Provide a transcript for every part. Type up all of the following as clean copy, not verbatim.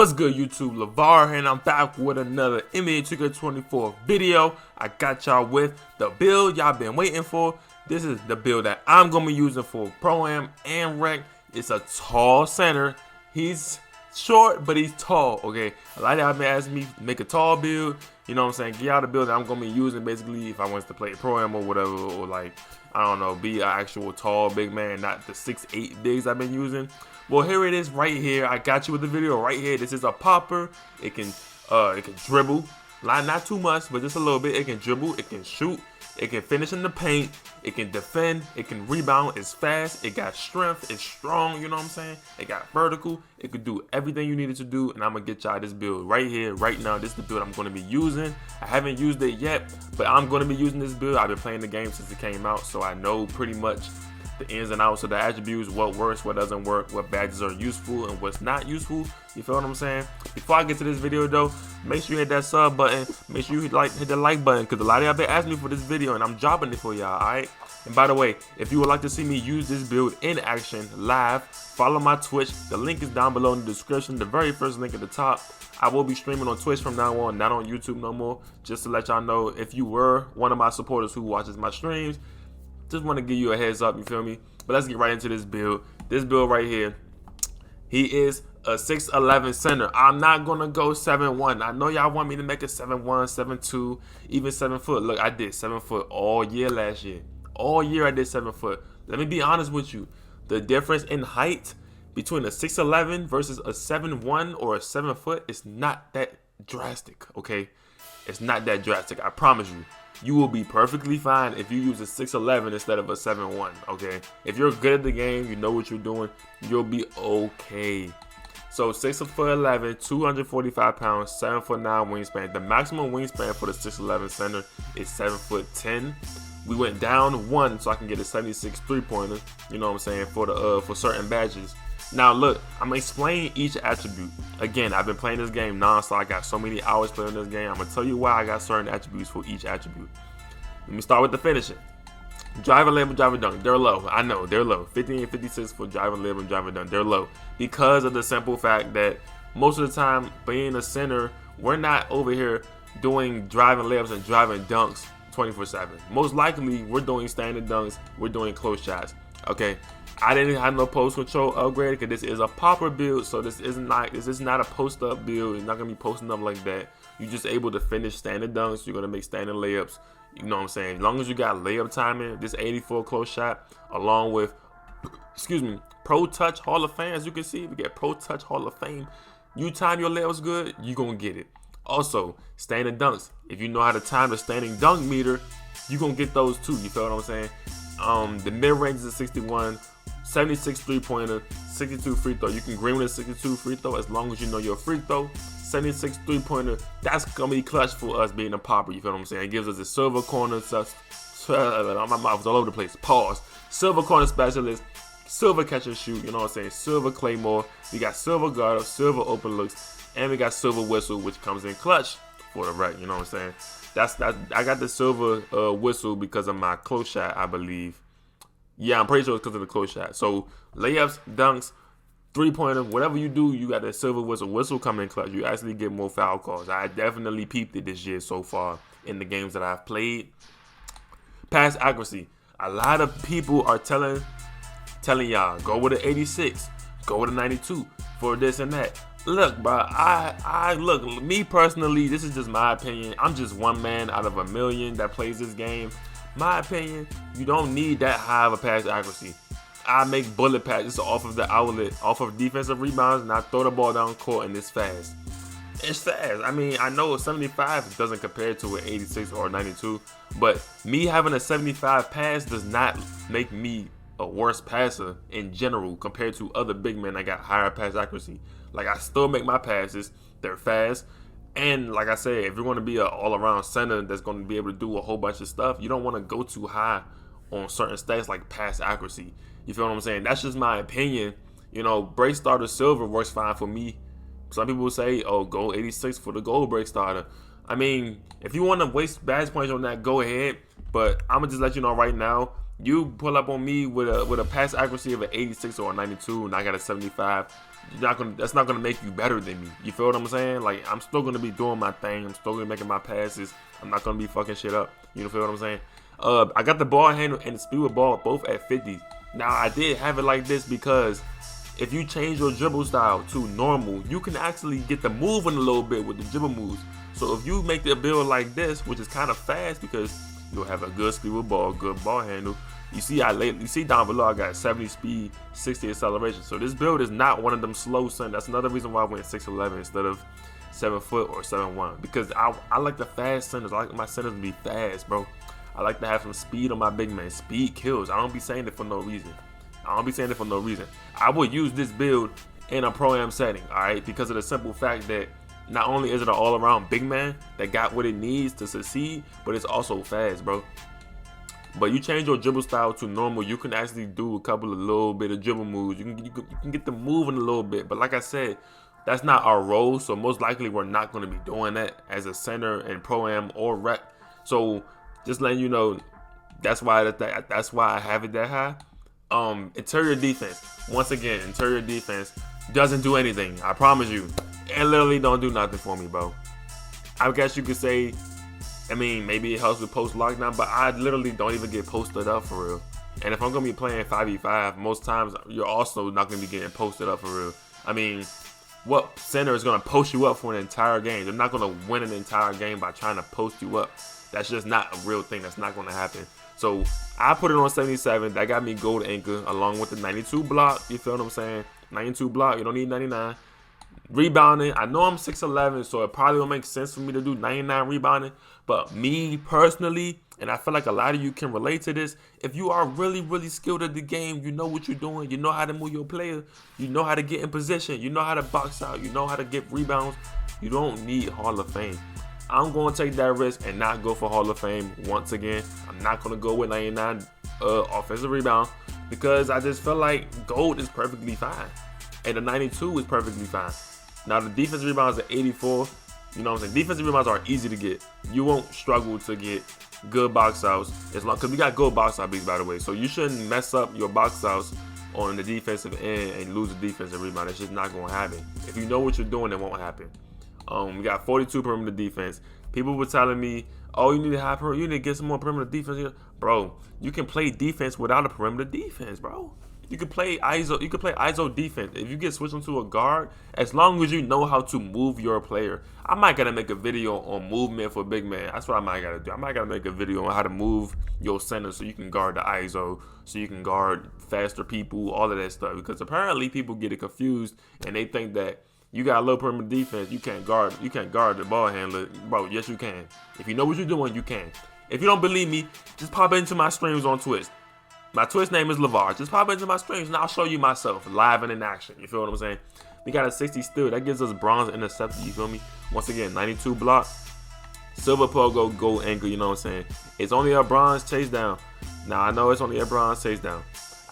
What's good, YouTube? Levahr, and I'm back with another NBA 2K24 video. I got y'all with the build y'all been waiting for. This is the build that I'm gonna be using for Proam and Rec. It's a tall center. He's short, but he's tall. Okay, a lot of y'all been asking me to make a tall build. You know what I'm saying? Get y'all the build that I'm gonna be using basically if I want to play Proam or whatever, or like I don't know, be an actual tall big man, not the 6'8" bigs I've been using. Well, here it is right here. I got you with the video right here. This is a popper. It can dribble, not too much, but just a little bit. It can dribble, it can shoot, it can finish in the paint, it can defend, it can rebound. It's fast, it got strength, it's strong, you know what I'm saying? It got vertical, it could do everything you needed to do, and I'm gonna get y'all this build right here, right now. This is the build I'm gonna be using. I haven't used it yet, but I'm gonna be using this build. I've been playing the game since it came out, so I know pretty much the ins and outs of the attributes, what works, what doesn't work, what badges are useful and what's not useful. You feel what I'm saying? Before I get to this video though, make sure you hit that sub button, make sure you hit the like button, because a lot of y'all been asking me for this video and I'm dropping it for y'all. Alright, and by the way, if you would like to see me use this build in action live, follow my Twitch. The link is down below in the description, the very first link at the top. I will be streaming on Twitch from now on, not on YouTube no more. Just to let y'all know, if you were one of my supporters who watches my streams, just want to give you a heads up, you feel me? But let's get right into this build. This build right here, he is a 6'11" center. I'm not gonna go 7'1". I know y'all want me to make a 7'1", 7'2", even 7 foot. Look, I did 7 foot all year last year. All year I did 7 foot. Let me be honest with you. The difference in height between a 6'11" versus a 7'1" or a 7 foot is not that drastic, okay? It's not that drastic, I promise you. You will be perfectly fine if you use a 6'11" instead of a 7'1", okay? If you're good at the game, you know what you're doing, you'll be okay. So 6'11", 245 pounds, 7'9" wingspan. The maximum wingspan for the 6'11" center is 7'10". We went down 1 so I can get a 76 3-pointer, you know what I'm saying, for certain badges. Now look, I'm gonna explain each attribute. Again, I've been playing this game non-stop. I got so many hours playing this game. I'm gonna tell you why I got certain attributes for each attribute. Let me start with the finishing. Driver, layup, and driver dunk. They're low. I know they're low. 50 and 56 for driver, layup, and driver dunk. They're low because of the simple fact that most of the time, being a center, we're not over here doing driving layups and driving dunks 24/7. Most likely, we're doing standard dunks. We're doing close shots. Okay. I didn't have no post control upgrade because this is a popper build, so this is not a post up build. It's not gonna be posting up like that. You're just able to finish standard dunks. You're gonna make standard layups. You know what I'm saying? As long as you got layup timing, this 84 close shot, along with, excuse me, Pro Touch Hall of Fame. As you can see, we get Pro Touch Hall of Fame. You time your layups good, you gonna get it. Also, standard dunks. If you know how to time the standing dunk meter, you gonna get those too. You feel what I'm saying? The mid range is a 61. 76 3-pointer, 62 free throw. You can green with a 62 free throw as long as you know your free throw. 76 3-pointer, that's gonna be clutch for us being a popper. You feel what I'm saying? It gives us a silver corner. My mouth is all over the place. Pause. Silver corner specialist, silver catch and shoot. You know what I'm saying? Silver claymore. We got silver guard, silver open looks, and we got silver whistle, which comes in clutch for the Rec. You know what I'm saying? I got the silver whistle because of my close shot, I believe. Yeah, I'm pretty sure it's because of the close shot. So layups, dunks, 3-pointer, whatever you do, you got that silver whistle. Whistle coming in clutch. You actually get more foul calls. I definitely peeped it this year so far in the games that I've played. Pass accuracy. A lot of people are telling y'all, go with an 86, go with a 92 for this and that. Look, bro, look, me personally, this is just my opinion. I'm just one man out of a million that plays this game. My opinion, you don't need that high of a pass accuracy. I make bullet passes off of the outlet, off of defensive rebounds, and I throw the ball down court, and it's fast. It's fast. I mean, I know a 75 doesn't compare to an 86 or a 92, but me having a 75 pass does not make me a worse passer in general compared to other big men that got higher pass accuracy. Like, I still make my passes. They're fast. And like I said, if you're going to be an all-around center that's going to be able to do a whole bunch of stuff, you don't want to go too high on certain stats like pass accuracy. You feel what I'm saying? That's just my opinion. You know, break starter silver works fine for me. Some people say, oh, go 86 for the gold break starter. I mean, if you want to waste badge points on that, go ahead. But I'm going to just let you know right now, You pull up on me with a pass accuracy of an 86 or a 92, and I got a 75. That's not gonna make you better than me. You feel what I'm saying? Like, I'm still gonna be doing my thing. I'm still gonna be making my passes. I'm not gonna be fucking shit up. You feel what I'm saying? I got the ball handle and the speed with ball both at 50. Now, I did have it like this because if you change your dribble style to normal, you can actually get the moving a little bit with the dribble moves. So if you make the build like this, which is kind of fast because you'll have a good speed with ball, good ball handle. You see down below, I got 70 speed, 60 acceleration. So this build is not one of them slow centers. That's another reason why I went 6'11" instead of 7 foot or 7'1", because I like the fast centers. I like my centers to be fast, bro. I like to have some speed on my big man. Speed kills. I don't be saying it for no reason. I would use this build in a Pro-Am setting, all right, because of the simple fact that not only is it an all-around big man that got what it needs to succeed, but it's also fast, bro. But you change your dribble style to normal, you can actually do a couple of little bit of dribble moves. You can get them moving a little bit. But like I said, that's not our role, so most likely we're not going to be doing that as a center in Pro-Am or rec. So just letting you know, that's why I have it that high. Interior defense. Once again, interior defense doesn't do anything. I promise you. It literally don't do nothing for me, bro. I guess you could say, I mean, maybe it helps with post lockdown, but I literally don't even get posted up for real. And if I'm gonna be playing 5v5, most times you're also not gonna be getting posted up for real. I mean, what center is gonna post you up for an entire game? They're not gonna win an entire game by trying to post you up. That's just not a real thing. That's not gonna happen. So I put it on 77. That got me gold anchor along with the 92 block. You feel what I'm saying? 92 block. You don't need 99. Rebounding, I know I'm 6'11", so it probably will make sense for me to do 99 rebounding. But me personally, and I feel like a lot of you can relate to this, if you are really, really skilled at the game, you know what you're doing, you know how to move your player, you know how to get in position, you know how to box out, you know how to get rebounds, you don't need Hall of Fame. I'm going to take that risk and not go for Hall of Fame once again. I'm not going to go with 99 offensive rebound because I just feel like gold is perfectly fine. And the 92 is perfectly fine. Now the defensive rebounds are 84. You know what I'm saying? Defensive rebounds are easy to get. You won't struggle to get good box outs as long because we got good box out beats, by the way. So you shouldn't mess up your box outs on the defensive end and lose a defensive rebound. It's just not going to happen. If you know what you're doing, it won't happen. We got 42 perimeter defense. People were telling me, oh, you need to have perimeter. You need to get some more perimeter defense. Bro, you can play defense without a perimeter defense, bro. You can play ISO. You can play ISO defense if you get switched into a guard. As long as you know how to move your player. I might gotta make a video on movement for big man. That's what I might gotta do. I might gotta make a video on how to move your center so you can guard the ISO, so you can guard faster people, all of that stuff. Because apparently people get it confused and they think that you got a low perimeter defense, you can't guard the ball handler. Bro, yes you can. If you know what you're doing, you can. If you don't believe me, just pop into my streams on Twitch. My Twitch name is Levahr. Just pop into my streams and I'll show you myself live and in action. You feel what I'm saying? We got a 60 still. That gives us bronze interceptor. You feel me? Once again, 92 block. Silver pogo, gold anchor. You know what I'm saying? It's only a bronze chase down. Now, I know it's only a bronze chase down.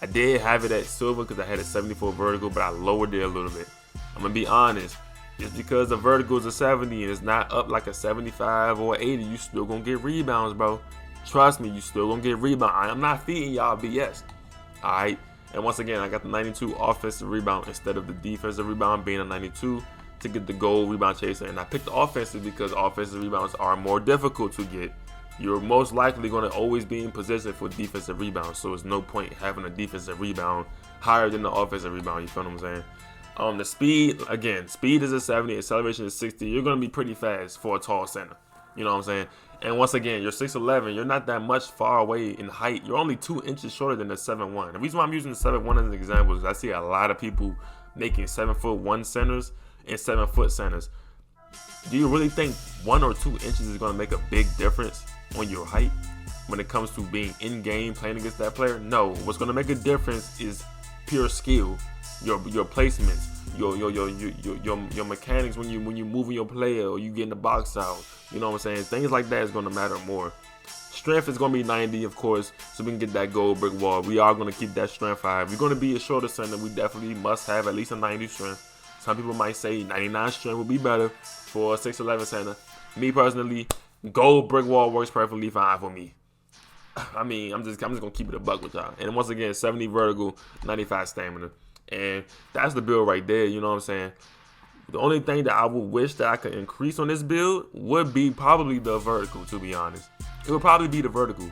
I did have it at silver because I had a 74 vertical, but I lowered it a little bit. I'm going to be honest. Just because the vertical is a 70 and it's not up like a 75 or 80, you still going to get rebounds, bro. Trust me, you still gonna get rebound. I'm not feeding y'all BS. Alright. And once again, I got the 92 offensive rebound instead of the defensive rebound being a 92 to get the gold rebound chaser. And I picked the offensive because offensive rebounds are more difficult to get. You're most likely gonna always be in position for defensive rebounds. So it's no point having a defensive rebound higher than the offensive rebound. You feel what I'm saying? The speed, again, speed is a 70, acceleration is 60. You're gonna be pretty fast for a tall center. You know what I'm saying? And once again, you're 6'11", you're not that much far away in height. You're only 2 inches shorter than the 7'1". The reason why I'm using the 7'1" as an example is I see a lot of people making 7'1" centers and 7-foot centers. Do you really think 1 or 2 inches is going to make a big difference on your height when it comes to being in game playing against that player? No. What's going to make a difference is pure skill, your placements, your mechanics when you moving your player or you getting the box out. You know what I'm saying? Things like that is going to matter more. Strength is going to be 90, of course, so we can get that gold brick wall. We are going to keep that strength high. If we're going to be a shorter center, we definitely must have at least a 90 strength. Some people might say 99 strength would be better for a 6'11" center. Me personally, gold brick wall works perfectly fine for me. I mean, I'm just gonna keep it a buck with y'all. And once again, 70 vertical, 95 stamina, and that's the build right there. You know what I'm saying? The only thing that I would wish that I could increase on this build would be probably the vertical. To be honest, it would probably be the vertical.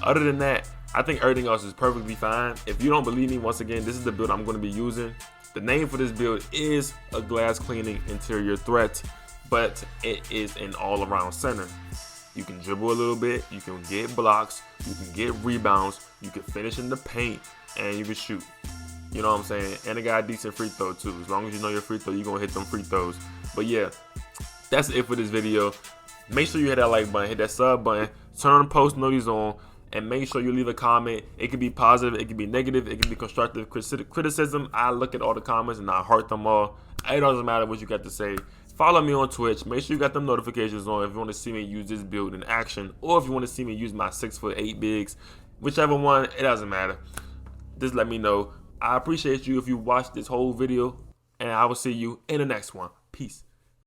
Other than that, I think everything else is perfectly fine. If you don't believe me, once again, this is the build I'm going to be using. The name for this build is a glass cleaning interior threat, but it is an all-around center. You can dribble a little bit, you can get blocks, you can get rebounds, you can finish in the paint, and you can shoot. You know what I'm saying? And it got a decent free throw too. As long as you know your free throw, you're going to hit them free throws. But yeah, that's it for this video. Make sure you hit that like button, hit that sub button, turn on post notifications on, and make sure you leave a comment. It could be positive, it could be negative, it could be constructive criticism. I look at all the comments and I heart them all. It doesn't matter what you got to say. Follow me on Twitch. Make sure you got them notifications on if you want to see me use this build in action, or if you want to see me use my 6'8" bigs. Whichever one, it doesn't matter. Just let me know. I appreciate you if you watched this whole video, and I will see you in the next one. Peace.